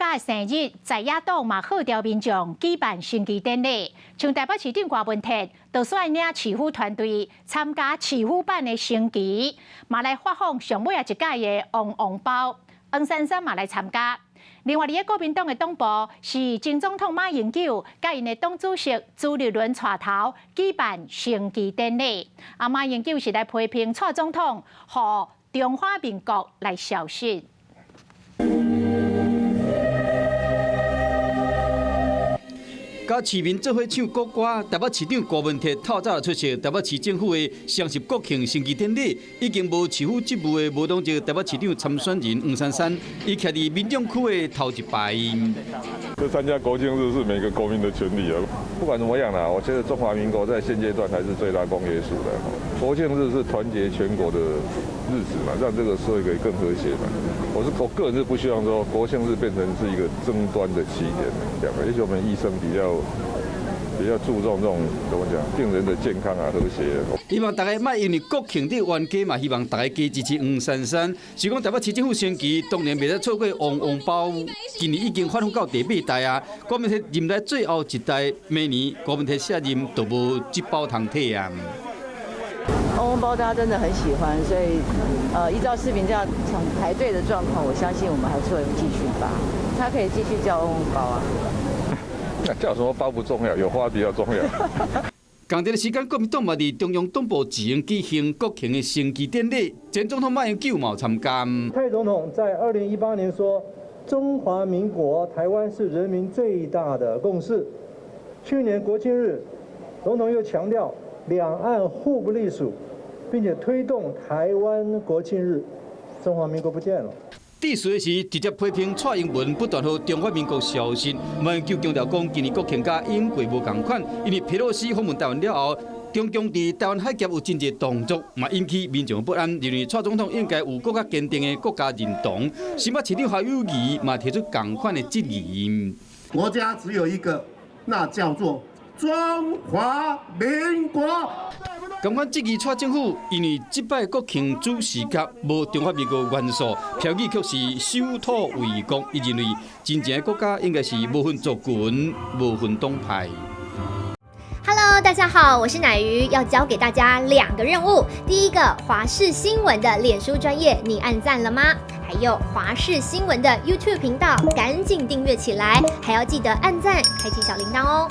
家的生日，在野党嘛号召民众举办升旗典礼，像台北市长郭文铁就率领市府团队参加市府办的升旗，嘛来发放上尾一届的旺包，黄珊珊嘛来参加。另外，国民党的党部是前总统马英九甲因的党主席朱立伦带头举办升旗典礼。马英九是来批评蔡总统，和中华民国来消失。甲市民做伙唱国歌，台北市长郭文铁透早出席台北市政府的双十国庆升旗典礼，已经无市府职务的无党籍台北市长参选人黄珊珊，伊徛伫民众区的头一排。这参加国庆日是每个国民的权利啊！不管怎么样啦，我觉得中华民国在现阶段还是最大公约数的。国庆日是团结全国的日子嘛，让这个社会可以更和谐嘛。我个人是不希望说国庆日变成是一个争端的起点，这样。也许我们医生比较注重这种怎么讲，病人的健康啊、和谐。希望大家莫因为国庆日冤家嘛，希望大家加支持黄珊珊。是讲台北市政府升旗，当然袂使错过旺包。今年已经发放到第8代啊，郭文铁任来最后一代，明年郭文铁卸任都无这包通体啊。旺包大家真的很喜欢，所以依照市民这样排队的状况，我相信我们还是会继续发，他可以继续叫旺包啊。那叫什么包不重要，有花比较重要。同一个时间，国民党嘛伫中央党部自行举行国庆的升旗典礼，前总统马英九嘛参加。蔡总统在2018年说：“中华民国台湾是人民最大的共识。”去年国庆日，总统又强调两岸互不隶属，并且推动台湾国庆日，中华民国不见了。致辞时直接批评蔡英文不断和中华民国消失。马英九强调讲，今年国庆甲英过无共款，因为佩洛西访问台湾了后，中共伫台湾海峡有真侪动作，嘛引起民众不安，认为蔡总统应该有更加坚定的国家认同。新北市长侯友宜嘛提出同款的质疑。国家只有一个，那叫做中华民国。同款质疑蔡政府，因为这摆国庆主视角无中华民国元素，标语却是守土卫国。伊认为真正的国家应该是无分族群、无分党派。Hello， 大家好，我是乃瑜，要教给大家2个任务。第一个，华视新闻的脸书专页，你按赞了吗？还有华视新闻的 YouTube 频道，赶紧订阅起来，还要记得按赞，开启小铃铛哦。